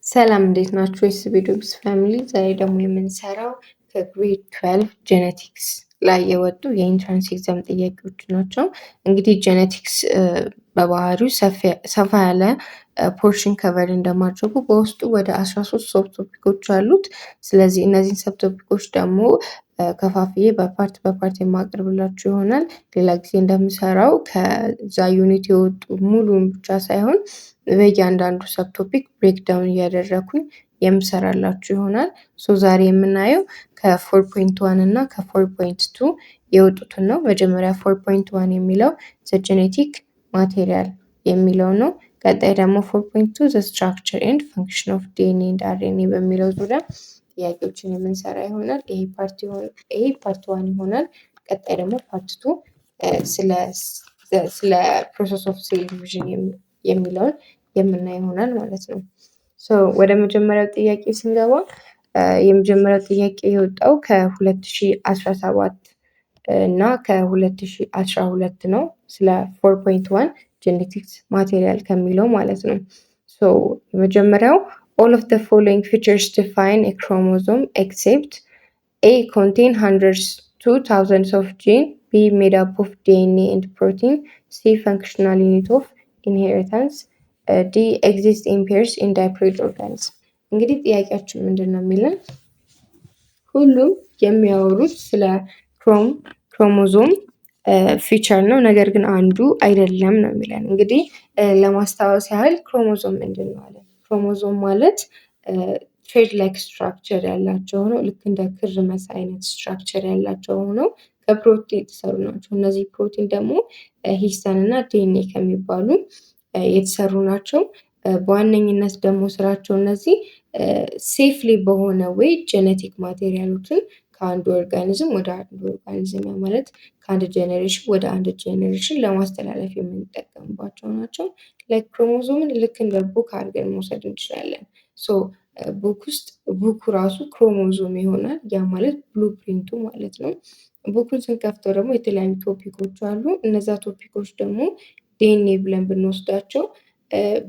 ሰላም እንዴት ናችሁ? የስቢዶብስ ፋሚሊ ዛሬ ደግሞ የምንሰራው ከግሬድ 12 ጄኔቲክስ ላይ የወጡ የኢንትራንስ ኤግዛም ጥያቄዎች ናቸው። እንግዲህ ጄኔቲክስ በባህሪው ሰፋ ያለ ፖርሽን ከቨር እንደማድረጉ በውስጡ ወደ 13 ሰብ ቶፒኮች አሉት። ስለዚህ እነዚህን ሰብ ቶፒኮች ደግሞ ከፋፍዬ በፓርት የማቀርብላችሁ ይሆናል። ሌላ ጊዜ እንደምሰራው ከዛ ዩኒት የወጡ ሙሉን ብቻ ሳይሆን በእያንዳንዱ ሰብ ቶፒክ ብሬክዳውን እያደረኩኝ የምሰራላችሁ ይሆናል። ዛሬ የምናየው ከ4.1 እና ከ4.2 የወጡትን ነው። መጀመሪያ 4.1 የሚለው ዘ ጄኔቲክ ማቴሪያል የሚለው ነው። ቀጣይ ደግሞ 4.2 ዘ ስትራክቸር ኤንድ ፈንክሽን ኦፍ ዲኤንኤ ኤንድ አርኤንኤ በሚለው ዙሪያ ጥያቄዎችን የምንሰራ ይሆናል። ይሄ ፓርት 1 ይሆናል። ቀጣይ ደግሞ ፓርት 2 ስለ ፕሮሰስ ኦፍ ሴል ዲቪዥን የሚለውን የምናይ ይሆናል ማለት ነው። ወደ መጀመሪያው ጥያቄ ስንገባ የመጀመሪያው ጥያቄ የወጣው ከ2017 እና ከ2012 ነው። ስለ 4.1 ጄኔቲክስ ማቴሪያል ከሚለው ማለት ነው። የመጀመሪያው all of the following features define a chromosome except A contain hundreds to thousands of genes, B made up of DNA and protein, C functional unit of inheritance, D exist in pairs in diploid organism። እንግዲህ ጥያቄያችን ምንድን ነው የሚለን? ሁሉም የሚያወሩት ስለ ክሮሞዞም ፊቸር ነው፣ ነገር ግን አንዱ አይደለም ነው የሚለን። እንግዲህ ለማስታወስ ያህል ክሮሞዞም ምንድን ነው አለ። ክሮሞዞም ማለት ትሬድ ላይክ ስትራክቸር ያላቸው ሆነው ልክ እንደ ክር መሳይ አይነት ስትራክቸር ያላቸው ሆነው ከፕሮቲን የተሰሩ ናቸው። እነዚህ ፕሮቲን ደግሞ ሂስተን እና ዲኤንኤ ከሚባሉ የተሰሩ ናቸው። በዋነኝነት ደግሞ ስራቸው እነዚህ ሴፍሊ በሆነ ወይ ጄኔቲክ ማቴሪያሎችን ከአንዱ ኦርጋኒዝም ወደ አንዱ ኦርጋኒዝም ማለት ከአንድ ጄኔሬሽን ወደ አንድ ጄኔሬሽን ለማስተላለፍ የምንጠቀምባቸው ናቸው። ላይክ ክሮሞዞምን ልክ እንደ ቡክ አድርገን መውሰድ እንችላለን። ቡኩ ራሱ ክሮሞዞም ይሆናል። ያ ማለት ብሉፕሪንቱ ማለት ነው። ቡኩን ስንከፍተው ደግሞ የተለያዩ ቶፒኮች አሉ። እነዛ ቶፒኮች ደግሞ ዲኤንኤ ብለን ብንወስዳቸው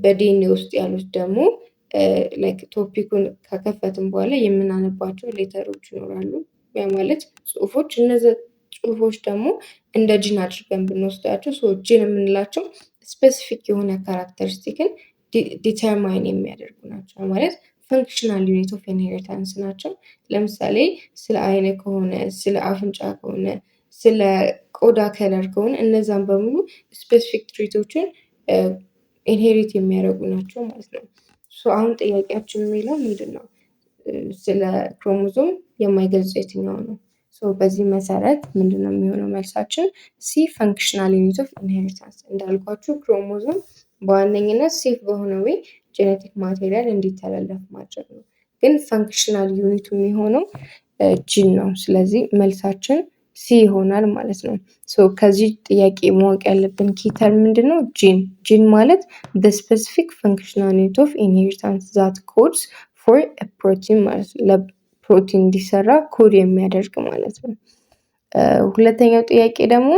በዲኤንኤ ውስጥ ያሉት ደግሞ ላይክ ቶፒኩን ከከፈትን በኋላ የምናነባቸው ሌተሮች ይኖራሉ። ያ ማለት ጽሁፎች። እነዚህ ጽሁፎች ደግሞ እንደ ጂን አድርገን ብንወስዳቸው ጂን የምንላቸው ስፔሲፊክ የሆነ ካራክተሪስቲክን ዲተርማይን የሚያደርጉ ናቸው። ማለት ፈንክሽናል ዩኒት ኦፍ ኢንሄሪታንስ ናቸው። ለምሳሌ ስለ አይን ከሆነ፣ ስለ አፍንጫ ከሆነ፣ ስለ ቆዳ ከለር ከሆነ እነዛን በሙሉ ስፔሲፊክ ትሪቶችን ኢንሄሪት የሚያደርጉ ናቸው ማለት ነው። አሁን ጥያቄያችን የሚለው ምንድን ነው? ስለ ክሮሞዞም የማይገልጽ የትኛው ነው? በዚህ መሰረት ምንድን ነው የሚሆነው መልሳችን? ሲ ፈንክሽናል ዩኒት ኦፍ ኢንሄሪታንስ። እንዳልኳችሁ ክሮሞዞም በዋነኝነት ሴፍ በሆነ ወይ ጄኔቲክ ማቴሪያል እንዲተላለፍ ማድረግ ነው። ግን ፈንክሽናል ዩኒቱ የሚሆነው ጂን ነው። ስለዚህ መልሳችን ሲ ይሆናል ማለት ነው። ከዚህ ጥያቄ ማወቅ ያለብን ኪተር ምንድን ነው? ጂን ማለት በስፔሲፊክ ፈንክሽናል ዩኒት ኦፍ ኢንሄሪታንስ ዛት ኮድስ ፎር ፕሮቲን ማለት ነው። ለፕሮቲን እንዲሰራ ኮድ የሚያደርግ ማለት ነው። ሁለተኛው ጥያቄ ደግሞ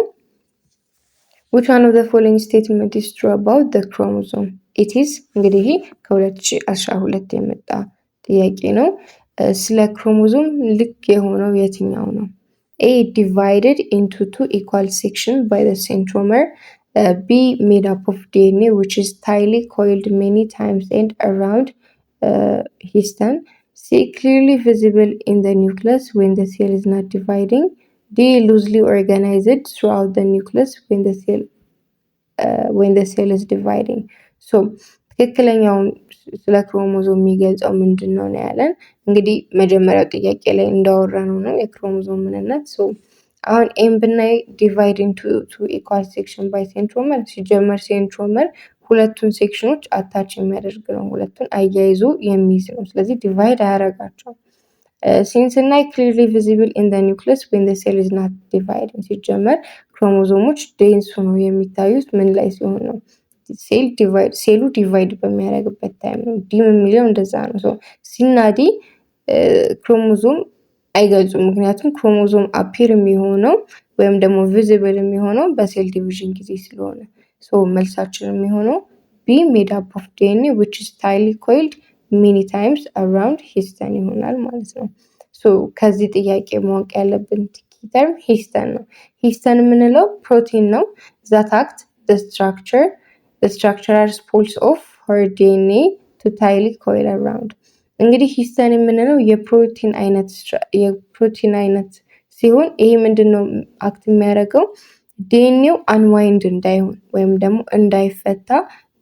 which one of the following statement is true about the chromosome? it is እንግዲህ ይሄ ከ2012 የመጣ ጥያቄ ነው። ስለ ክሮሞዞም ልክ የሆነው የትኛው ነው? A divided into two equal sections by the centromere, B made up of DNA which is tightly coiled many times and around histone, C clearly visible in the nucleus when the cell is not dividing, D loosely organized throughout the nucleus when the cell is dividing. ትክክለኛውን ስለ ክሮሞዞም የሚገልጸው ምንድን ነው ያለን? እንግዲህ መጀመሪያው ጥያቄ ላይ እንዳወራነው ነው የክሮሞዞም ምንነት። አሁን ኤም ብናይ ዲቫይድ ኢንቱ ቱ ኢኳል ሴክሽን ባይ ሴንትሮመር። ሲጀመር ሴንትሮመር ሁለቱን ሴክሽኖች አታች የሚያደርግ ነው፣ ሁለቱን አያይዞ የሚይዝ ነው። ስለዚህ ዲቫይድ አያደርጋቸውም። ሲንስናይ ክሊርሊ ቪዚብል ኢን ዘ ኒውክሊየስ ዌን ዘ ሴል ኢዝ ናት ዲቫይዲንግ። ሲጀመር ክሮሞዞሞች ዴንስ ሆነው የሚታዩት ምን ላይ ሲሆን ነው? ሴሉ ዲቫይድ በሚያደርግበት ታይም ነው። ዲም የሚለው እንደዛ ነው። ሲና ዲ ክሮሞዞም አይገልጹም። ምክንያቱም ክሮሞዞም አፒር የሚሆነው ወይም ደግሞ ቪዚብል የሚሆነው በሴል ዲቪዥን ጊዜ ስለሆነ መልሳችን የሚሆነው ቢ ሜድ አፕ ኦፍ ዲኤንኤ which is tightly coiled ሜኒ ታይምስ አራውንድ ሂስተን ይሆናል ማለት ነው። ሶ ከዚህ ጥያቄ ማወቅ ያለብን ተርም ሂስተን ነው። ሂስተን የምንለው ፕሮቲን ነው that act the structural poles of her DNA to tightly coil around። እንግዲህ ሂስተን የምንለው የፕሮቲን አይነት ሲሆን ይሄ ምንድነው አክት የሚያደርገው ዲኤንኤው አንዋይንድ እንዳይሆን ወይም ደግሞ እንዳይፈታ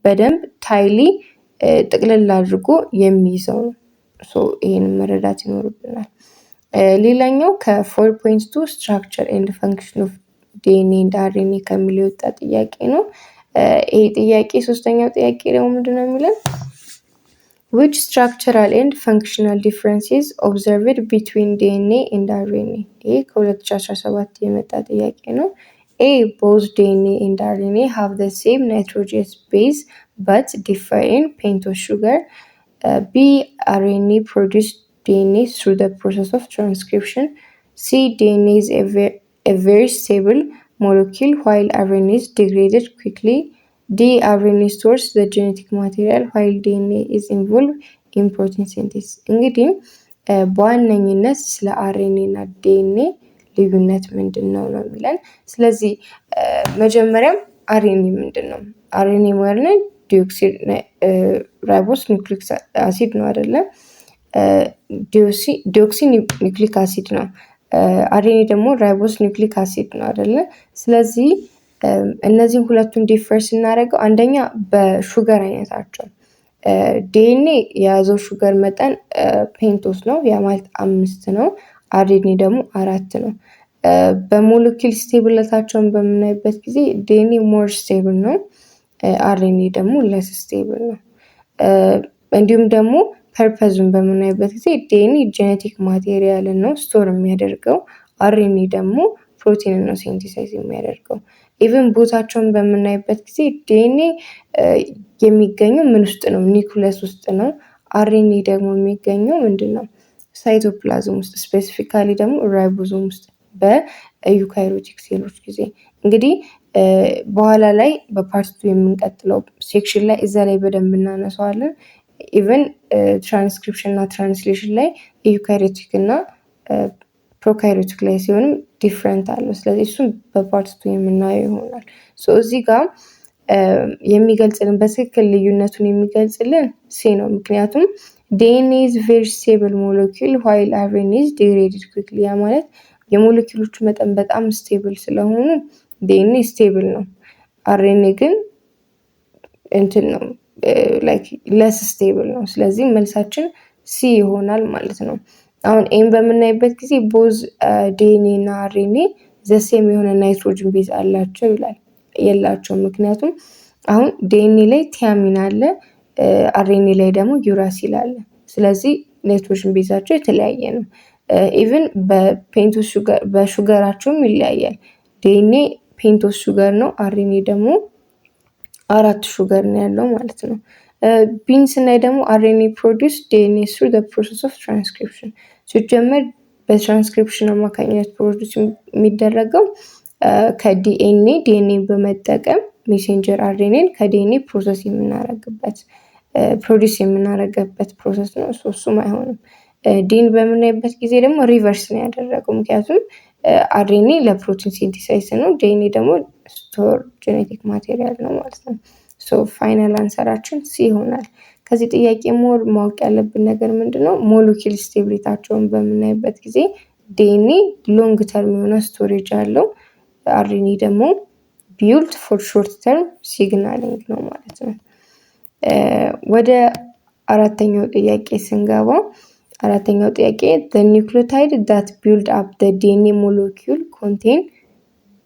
በደንብ ታይሊ ጥቅልል አድርጎ የሚይዘው ነው። ሶ ይሄንን መረዳት ይኖርብናል። ሌላኛው ከ4.2 ስትራክቸር ኤንድ ፈንክሽን ኦፍ ዲኤንኤ ኤንድ አርኤንኤ ከሚለው የወጣ ጥያቄ ነው። ይሄ ጥያቄ ሶስተኛው ጥያቄ ደግሞ ምንድነው የሚለን which structural and functional differences observed between DNA and RNA? ይሄ ከ2017 የመጣ ጥያቄ ነው። A. Both DNA and RNA have the same nitrogenous base but differ in pentose sugar. B. RNA produce DNA through the process of transcription. C. DNA is a very stable molecule while RNA is degraded quickly. D. RNA stores the genetic material while DNA is involved in protein synthesis። እንግዲህ በዋነኝነት ስለ አርኤንኤ እና ዲኤንኤ ልዩነት ምንድን ነው የሚለን። ስለዚህ መጀመሪያም አርኤንኤ ምንድን ነው? አርኤንኤ ማለት ዲኦክሲ ራይቦስ ኒውክሊክ አሲድ ነው አይደለ? ዲኦክሲ ኒውክሊክ አሲድ ነው። አርኤንኤ ደግሞ ራይቦስ ኒውክሊክ አሲድ ነው አይደለ? ስለዚህ እነዚህን ሁለቱን ዲፈር ስናደርገው አንደኛ በሹገር አይነታቸው ዲኤንኤ የያዘው ሹገር መጠን ፔንቶስ ነው፣ ያ ማለት 5 ነው። አርኤንኤ ደግሞ 4 ነው። በሞለኪል ስቴብልነታቸውን በምናይበት ጊዜ ዲኤንኤ ሞር ስቴብል ነው፣ አርኤንኤ ደግሞ ለስ ስቴብል ነው። እንዲሁም ደግሞ ፐርፐዙን በምናይበት ጊዜ ዲኤንኤ ጄኔቲክ ማቴሪያልን ነው ስቶር የሚያደርገው፣ አርኤንኤ ደግሞ ፕሮቲንን ነው ሴንቲሳይዝ የሚያደርገው። ኢቭን ቦታቸውን በምናይበት ጊዜ ዲኤንኤ የሚገኘው ምን ውስጥ ነው? ኒኩለስ ውስጥ ነው። አርኤንኤ ደግሞ የሚገኘው ምንድነው? ሳይቶፕላዝም ውስጥ፣ ስፔሲፊካሊ ደግሞ ራይቦዞም ውስጥ በዩካሪዮቲክ ሴሎች ጊዜ። እንግዲህ በኋላ ላይ በፓርት 2 የምንቀጥለው ሴክሽን ላይ እዛ ላይ በደንብ እናነሳዋለን። ኢቭን ትራንስክሪፕሽን እና ትራንስሌሽን ላይ ዩካሪዮቲክ እና ፕሮካሪዮቲክ ላይ ሲሆንም ዲፍረንት አለው። ስለዚህ እሱም በፓርት 2 የምናየው ይሆናል። ሶ እዚህ ጋር የሚገልጽልን በትክክል ልዩነቱን የሚገልጽልን ሲ ነው። ምክንያቱም ዲኤንኤ is very stable molecule while RNA is degraded quickly። ያ ማለት የሞለኪውሎቹ መጠን በጣም ስቴብል ስለሆኑ ዲኤንኤ ስቴብል ነው፣ አርኤንኤ ግን እንትን ነው ላይክ ለስ ስቴብል ነው። ስለዚህ መልሳችን ሲ ይሆናል ማለት ነው። አሁን ኤም በምናይበት ጊዜ ቦዝ ዲኤንኤ እና አርኤንኤ ዘሴም የሆነ ናይትሮጅን ቤዝ አላቸው ይላል። የላቸውም። ምክንያቱም አሁን ዲኤንኤ ላይ ቲያሚን አለ፣ አርኤንኤ ላይ ደግሞ ዩራሲል አለ። ስለዚህ ናይትሮጅን ቤዛቸው የተለያየ ነው። ኢቭን በፔንቶስ ሹገር በሹገራቸውም ይለያያል። ዲኤንኤ ፔንቶስ ሹገር ነው፣ አርኤንኤ ደግሞ 4 ሹገር ነው ያለው ማለት ነው። ቢን ስናይ ደግሞ አርኤንኤ ፕሮዲውስ ዲኤንኤ through the process of transcription። ሲጀመር በትራንስክሪፕሽን አማካኝነት ፕሮዲውስ የሚደረገው ዲኤንኤ በመጠቀም ሜሴንጀር አርኤንኤን ከዲኤንኤ ፕሮሰስ ፕሮዲውስ የምናደርግበት ፕሮሰስ ነው። እሱም አይሆንም። ዲን በምናይበት ጊዜ ደግሞ ሪቨርስ ነው ያደረገው። ምክንያቱም አርኤንኤ ለፕሮቲን ሲንቲሳይዝ ነው፣ ዲኤንኤ ደግሞ ስቶር ጄኔቲክ ማቴሪያል ነው ማለት ነው። ሶ ፋይናል አንሰራችን ሲ ይሆናል። ከዚህ ጥያቄ ሞር ማወቅ ያለብን ነገር ምንድነው? ሞለኪል ስቴቢሊታቸውን በምናይበት ጊዜ ዲኤንኤ ሎንግ ተርም የሆነ ስቶሬጅ አለው፣ አርኤንኤ ደግሞ ቢውልድ ፎር ሾርት ተርም ሲግናሊንግ ነው ማለት ነው። ወደ አራተኛው ጥያቄ ስንገባ አራተኛው ጥያቄ the nucleotide that build up the DNA molecule contain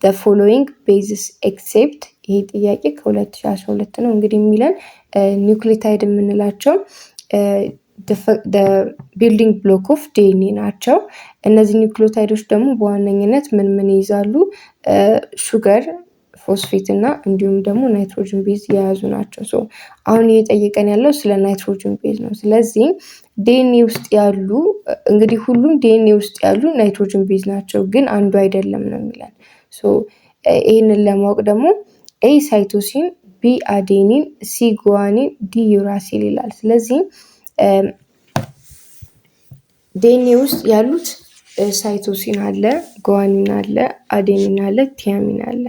the following bases except። ይሄ ጥያቄ ከ2012 ነው። እንግዲህ የሚለን ኒውክሊዮታይድ የምንላቸው ቢልዲንግ ብሎክ ኦፍ ዲኤንኤ ናቸው። እነዚህ ኒውክሊዮታይዶች ደግሞ በዋነኝነት ምን ይይዛሉ? ሹገር፣ ፎስፌት እና እንዲሁም ደግሞ ናይትሮጅን ቤዝ የያዙ ናቸው። ሶ አሁን እየጠየቀን ያለው ስለ ናይትሮጅን ቤዝ ነው። ስለዚህ ዲኤንኤ ውስጥ ያሉ እንግዲህ ሁሉም ዲኤንኤ ውስጥ ያሉ ናይትሮጅን ቤዝ ናቸው፣ ግን አንዱ አይደለም ነው የሚለን። ሶ ይህንን ለማወቅ ደግሞ ኤ ሳይቶሲን፣ ቢ አዴኒን፣ ሲ ጉዋኒን፣ ዲ ዩራሲል ይላል። ስለዚህ ዲኤንኤ ውስጥ ያሉት ሳይቶሲን አለ፣ ጓኒን አለ፣ አዴኒን አለ፣ ቲያሚን አለ።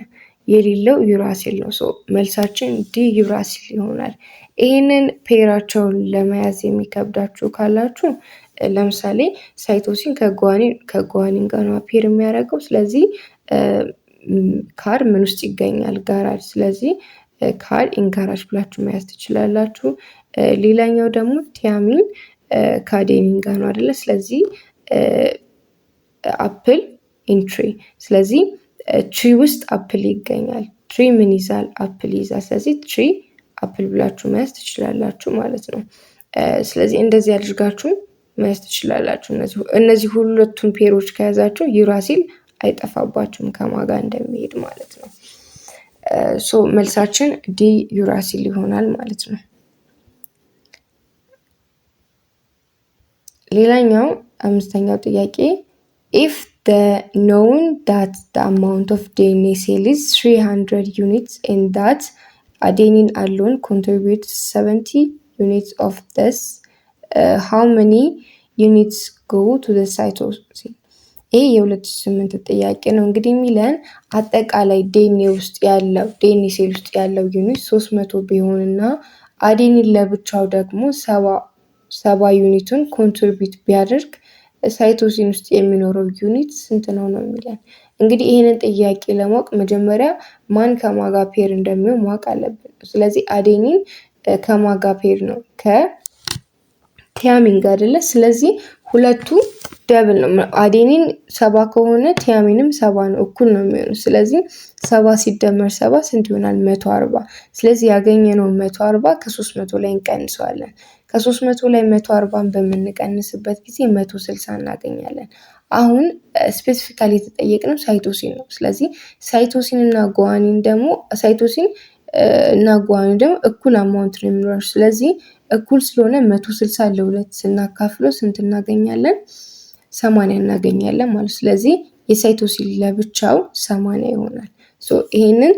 የሌለው ዩራሲል ነው። መልሳችን ዲ ዩራሲል ይሆናል። ይህንን ፔራቸውን ለመያዝ የሚከብዳችሁ ካላችሁ ለምሳሌ ሳይቶሲን ከጓኒን ጋር ነው ፔር የሚያደርገው። ስለዚህ ካር ምን ውስጥ ይገኛል? ጋራጅ። ስለዚህ ካር ኢንጋራጅ ብላችሁ መያዝ ትችላላችሁ። ሌላኛው ደግሞ ቲያሚን ከአዴኒን ጋር ነው አይደለ? ስለዚህ አፕል ኢንትሪ። ስለዚህ ትሪ ውስጥ አፕል ይገኛል። ትሪ ምን ይዛል? አፕል ይዛል። ስለዚህ ትሪ አፕል ብላችሁ መያዝ ትችላላችሁ ማለት ነው። ስለዚህ እንደዚህ አድርጋችሁ መያዝ ትችላላችሁ። እነዚህ ሁለቱን ፔሮች ከያዛችሁ ዩራሲል አይጠፋባችሁም ከማጋ እንደሚሄድ ማለት ነው። መልሳችን ዲ ዩራሲል ይሆናል ማለት ነው። ሌላኛው አምስተኛው ጥያቄ if the known that the amount of DNA cell is 300 units and that adenine alone contributes 70 units of this, how many units go to the cytosine? ይህ የ2008 ጥያቄ ነው። እንግዲህ የሚለን አጠቃላይ ዲኤንኤ ውስጥ ያለው ዲኤንኤ ሴል ውስጥ ያለው ዩኒት 300 ቢሆንና አዴኒን ለብቻው ደግሞ 70 ዩኒቱን ኮንትሪቢዩት ቢያደርግ ሳይቶሲን ውስጥ የሚኖረው ዩኒት ስንት ነው ነው የሚለን። እንግዲህ ይህንን ጥያቄ ለማወቅ መጀመሪያ ማን ከማጋ ፔር እንደሚሆን ማወቅ አለብን። ስለዚህ አዴኒን ከማጋ ፔር ነው? ከቲያሚን ጋር አይደለ? ስለዚህ ሁለቱ ደብል ነው። አዴኒን 70 ከሆነ ቲያሚንም 70 ነው፣ እኩል ነው የሚሆኑ። ስለዚህ 70 ሲደመር 70 ስንት ይሆናል? 140። ስለዚህ ያገኘነው 140 ከ300 ላይ እንቀንሰዋለን። ከ300 ላይ 140ን በምንቀንስበት ጊዜ 160 እናገኛለን። አሁን ስፔሲፊካሊ የተጠየቅነው ሳይቶሲን ነው። ስለዚህ ሳይቶሲን እና ጓኒን ደግሞ እኩል አማውንት ነው የሚኖራቸው። ስለዚህ እኩል ስለሆነ 160 ለ2 ስናካፍለው ስንት እናገኛለን? 80 እናገኛለን ማለት። ስለዚህ የሳይቶሲን ለብቻው 80 ይሆናል። ይሄንን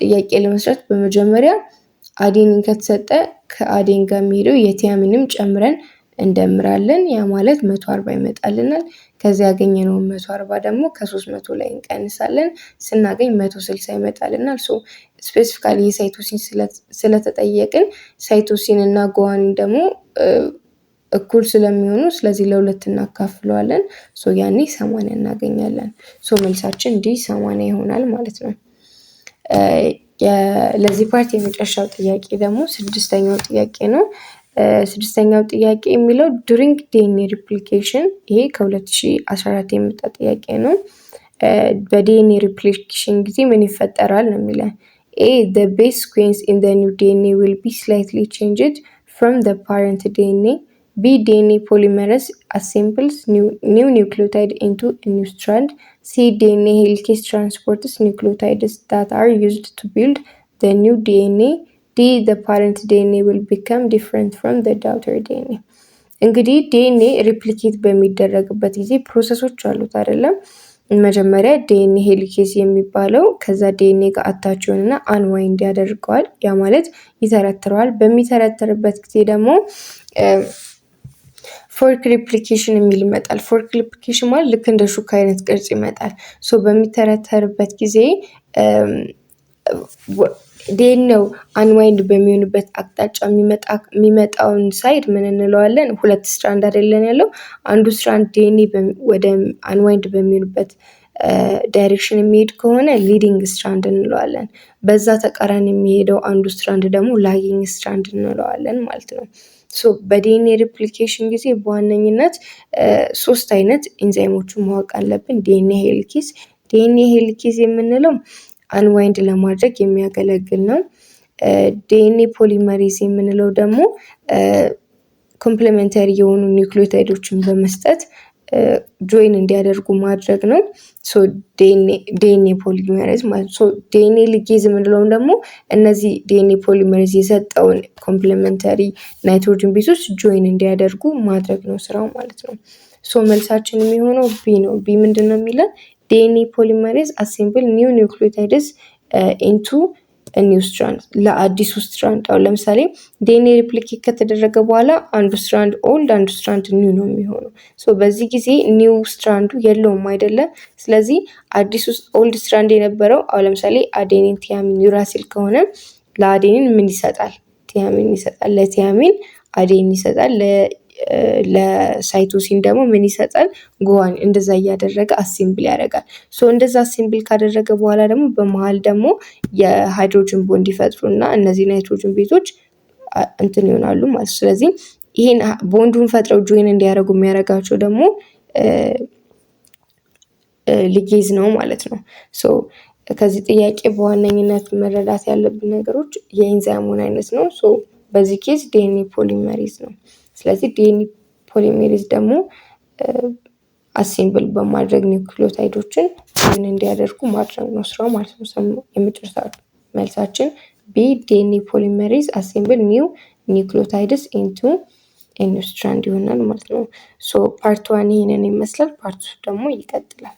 ጥያቄ ለመስራት በመጀመሪያ አዴኒን ከተሰጠ ከአዴን ጋር የሚሄደው የቲያሚንም ጨምረን እንደምራለን። ያ ማለት 140 ይመጣልናል። ከዚያ ያገኘነውን 140 ደግሞ ከ300 ላይ እንቀንሳለን። ስናገኝ 160 ይመጣልናል። ስፔሲፊካሊ የሳይቶሲን ስለተጠየቅን ሳይቶሲን እና ጓኒን ደግሞ እኩል ስለሚሆኑ ስለዚህ ለሁለት እናካፍለዋለን። ያኔ 80 እናገኛለን። መልሳችን ዲ 80 ይሆናል ማለት ነው። ለዚህ ፓርት የመጨረሻው ጥያቄ ደግሞ 6ኛው ጥያቄ ነው። 6ኛው ጥያቄ የሚለው ዱሪንግ ዲኤንኤ ሪፕሊኬሽን፣ ይሄ ከ2014 የመጣ ጥያቄ ነው። በዲኤንኤ ሪፕሊኬሽን ጊዜ ምን ይፈጠራል ነው የሚለው። ኤ the base sequence in the new DNA will be slightly changed from the parent DNA. B DNA polymerase assembles new nucleotide into a new strand. C DNA helicase transports nucleotides that are used to build the new DNA. D the parent DNA will become different from the daughter DNA. እንግዲህ ዲኤንኤ ሪፕሊኬት በሚደረግበት ጊዜ ፕሮሰሶች አሉት አይደለም። መጀመሪያ ዲኤንኤ ሄሊኬዝ የሚባለው ከዛ ዲኤንኤ ጋር አታች ይሆንና አንዋይንድ ያደርገዋል። ያ ማለት ይተረትረዋል። በሚተረትርበት ጊዜ ደግሞ ፎርክ ሪፕሊኬሽን የሚል ይመጣል። ፎርክ ሪፕሊኬሽን ማለት ልክ እንደ ሹካ አይነት ቅርጽ ይመጣል። በሚተረተርበት ጊዜ ዲኤንኤው አንዋይንድ በሚሆንበት አቅጣጫ የሚመጣውን ሳይድ ምን እንለዋለን? ሁለት ስትራንድ አይደለን ያለው። አንዱ ስትራንድ ዲኤንኤ ወደ አንዋይንድ በሚሆንበት ዳይሬክሽን የሚሄድ ከሆነ ሊዲንግ ስትራንድ እንለዋለን። በዛ ተቃራኒ የሚሄደው አንዱ ስትራንድ ደግሞ ላጊንግ ስትራንድ እንለዋለን ማለት ነው። በዲኤንኤ ሪፕሊኬሽን ጊዜ በዋነኝነት 3 አይነት ኢንዛይሞችን ማወቅ አለብን። ዲኤንኤ ሄሊኬዝ የምንለው አንዋይንድ ለማድረግ የሚያገለግል ነው። ዲኤንኤ ፖሊመሬዝ የምንለው ደግሞ ኮምፕሊሜንተሪ የሆኑ ኒውክሊዮታይዶችን በመስጠት ጆይን እንዲያደርጉ ማድረግ ነው። ዲኤንኤ ፖሊመሬዝ ማለት ነው። ዲኤንኤ ሊጌዝ የምንለውም ደግሞ እነዚህ ዲኤንኤ ፖሊመሬዝ የሰጠውን ኮምፕሊሜንተሪ ናይትሮጅን ቤዞች ጆይን እንዲያደርጉ ማድረግ ነው ስራው ማለት ነው። መልሳችን የሚሆነው ቢ ነው። ቢ ምንድን ነው የሚለን? ዲኤንኤ ፖሊመሬዝ አሴምብል ኒው ኒውክሊዮታይድስ ኢንቱ ኒው ስትራንድ ለአዲሱ ስትራንድ። አሁን ለምሳሌ ዲኤንኤ ሪፕሊኬት ከተደረገ በኋላ አንዱ ስትራንድ ኦልድ አንዱ ስትራንድ ኒው ነው የሚሆነው። በዚህ ጊዜ ኒው ስትራንዱ የለውም አይደለ? ስለዚህ አዲሱ ኦልድ ስትራንድ የነበረው አሁን ለምሳሌ አዴኒን ቲያሚን ዩራሲል ከሆነ ለአዴኒን ምን ይሰጣል? ቲያሚን ይሰጣል። ለቲያሚን አዴኒን ይሰጣል። ለሳይቶሲን ደግሞ ምን ይሰጣል? ጉዋኒን። እንደዛ እያደረገ አሴምብል ያደርጋል። እንደዛ አሴምብል ካደረገ በኋላ ደግሞ በመሀል ደግሞ የሃይድሮጅን ቦንድ ይፈጥሩና እነዚህ ናይትሮጅን ቤቶች እንትን ይሆናሉ ማለት። ስለዚህ ይሄን ቦንዱን ፈጥረው ጆይን እንዲያደርጉ የሚያደርጋቸው ደግሞ ሊጌዝ ነው ማለት ነው። ከዚህ ጥያቄ በዋነኝነት መረዳት ያለብን ነገሮች የኢንዛይሙን አይነት ነው። በዚህ ኬዝ ዲኤንኤ ፖሊመሬዝ ነው። ስለዚህ ዲኤንኤ ፖሊሜሬዝ ደግሞ አሴምብል በማድረግ ኒውክሊዮታይዶችን ምን እንዲያደርጉ ማድረግ ነው ስራው ማለት ነው። የመጨረሻ መልሳችን ቢ ዲኤንኤ ፖሊሜሬዝ አሴምብል ኒው ኒውክሊዮታይድስ ኢንቱ ኒው ስትራንድ ይሆናል ማለት ነው። ፓርት 1 ይሄንን ይመስላል። ፓርት 2 ደግሞ ይቀጥላል።